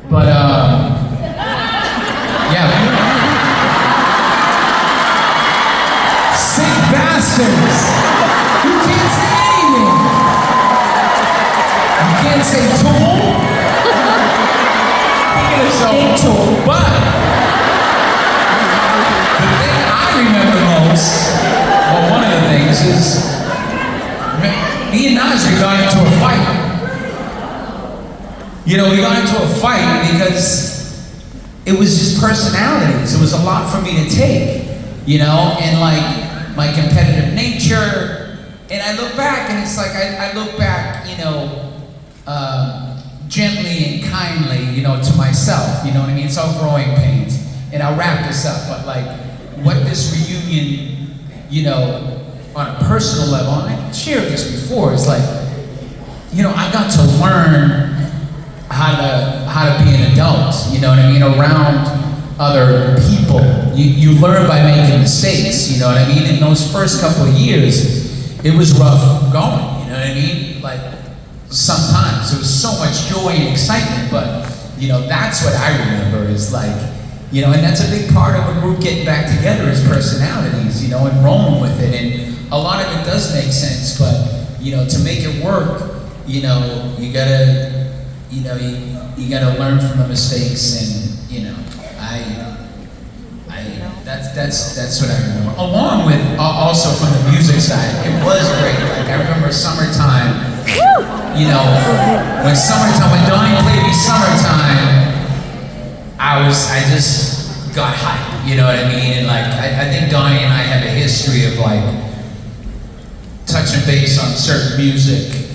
But yeah. Sick bastards! You can't say anything! You can't say tool? Big tool. But the thing I remember most, well, one of the things is, me and Nasri got into a fight. You know, we got into a fight because it was just personalities. It was a lot for me to take, you know, and like my competitive nature. And I look back and it's like, I look back, you know, gently and kindly, you know, to myself, you know what I mean? It's all growing pains. And I'll wrap this up, but like, what this reunion, you know, on a personal level, and I shared this before, it's like, you know, I got to learn how to be an adult, you know what I mean, around other people. You learn by making mistakes, you know what I mean? In those first couple of years, it was rough going, you know what I mean? Like, sometimes there was so much joy and excitement, but, you know, that's what I remember is like, you know, and that's a big part of a group getting back together is personalities, you know, and rolling with it. And a lot of it does make sense, but, you know, to make it work, you know, you gotta, you know, you gotta learn from the mistakes, and, you know, that's what I remember. Along with, also from the music side, it was great. Like, I remember summertime, you know, when Donnie played me Summertime, I just got hyped, you know what I mean? And like, I think Donnie and I have a history of like, touching base on certain music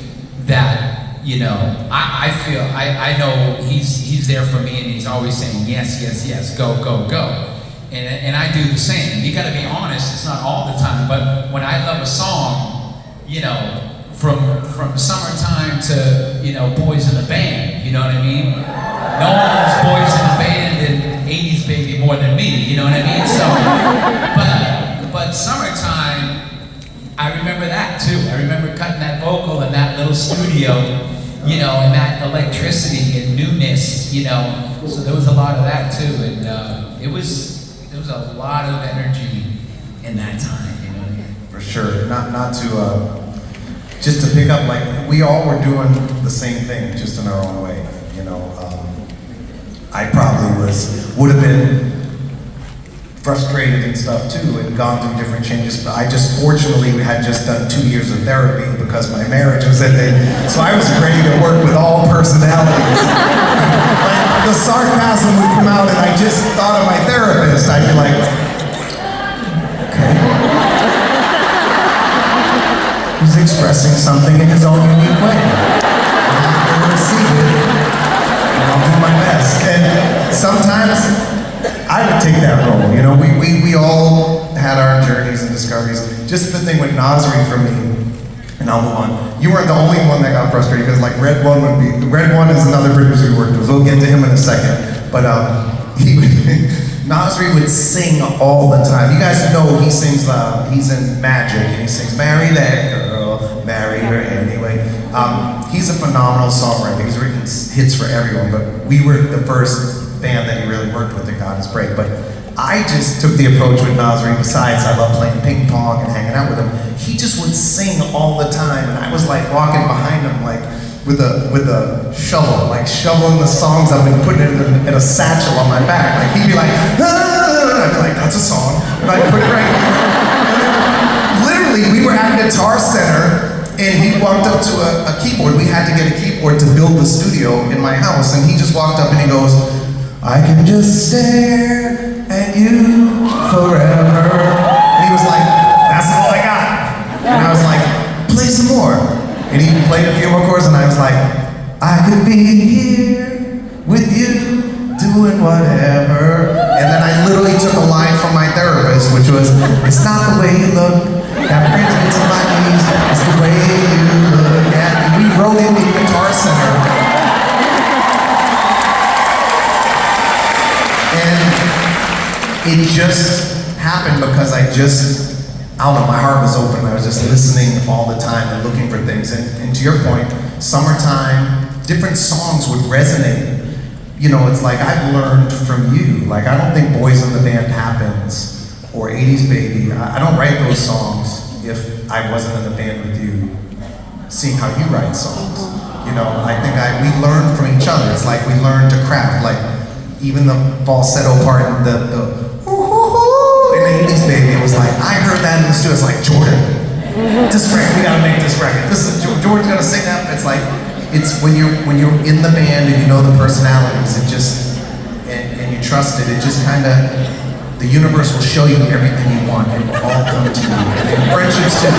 that, you know, I feel, I know he's there for me and he's always saying, yes, yes, yes, go, go, go. And I do the same. You gotta be honest, it's not all the time, but when I love a song, you know, from Summertime to, you know, Boys in the Band, you know what I mean? No one loves Boys in the Band and 80s Baby more than me, you know what I mean? So, but Summertime, I remember that too. I remember cutting that vocal in that little studio, you know, and that electricity and newness, you know. So there was a lot of that too, and there was a lot of energy in that time, you know. For sure. Not to just to pick up, like, we all were doing the same thing, just in our own way, you know. I probably would have been frustrated and stuff too, and gone through different changes, but I just fortunately had just done 2 years of therapy because my marriage was ending, so I was ready to work with all personalities. Like, the sarcasm would come out and I just thought of my therapist, I'd be like, okay. He's expressing something in his own unique way. I'm going to receive it, and I'll do my best. And sometimes I would take that role, you know. We all had our journeys and discoveries. Just the thing with Nasri for me, and I'll move on. You weren't the only one that got frustrated because like Red One is another producer we worked with. We'll get to him in a second. But Nasri would sing all the time. You guys know he sings, he's in Magic, and he sings, "Marry that girl, marry her anyway." He's a phenomenal songwriter. He's written hits for everyone, but we were the first band that he really worked with that got his break. But I just took the approach with Nasri. Besides, I love playing ping pong and hanging out with him. He just would sing all the time, and I was like walking behind him like with a shovel, like shoveling the songs up and putting it in a satchel on my back. Like he'd be like, ah! I'd be like, that's a song, and I'd put it right here. Literally, we were at Guitar Center, and he walked up to a keyboard. We had to get a keyboard to build the studio in my house, and he just walked up and he goes, "I can just stare at you forever." And he was like, "That's all I got." And I was like, "Play some more." And he played a few more chords, and I was like, "I could be here with you, doing whatever." And then I literally took a line from my therapist, which was, "It's not the way you look that brings me to my knees, it's the way you look at me." We wrote it in Guitar Center. And it just happened because I don't know, my heart was open. I was just listening all the time and looking for things. And to your point, Summertime, different songs would resonate you know, it's like I've learned from you. Like I don't think Boys in the Band happens or 80s Baby. I don't write those songs if I wasn't in the band with you, seeing how you write songs. You know, I think we learn from each other. It's like we learn to craft. Like even the falsetto part, the woo-hoo-hoo in the 80s Baby, it was like, I heard that in the studio. It's like, Jordan, this record, we gotta make this record. Jordan's gonna sing that. It's like, it's when you're in the band and you know the personalities, it just, and you trust it, it just kind of, the universe will show you everything you want. It will all come to you. And friendships too.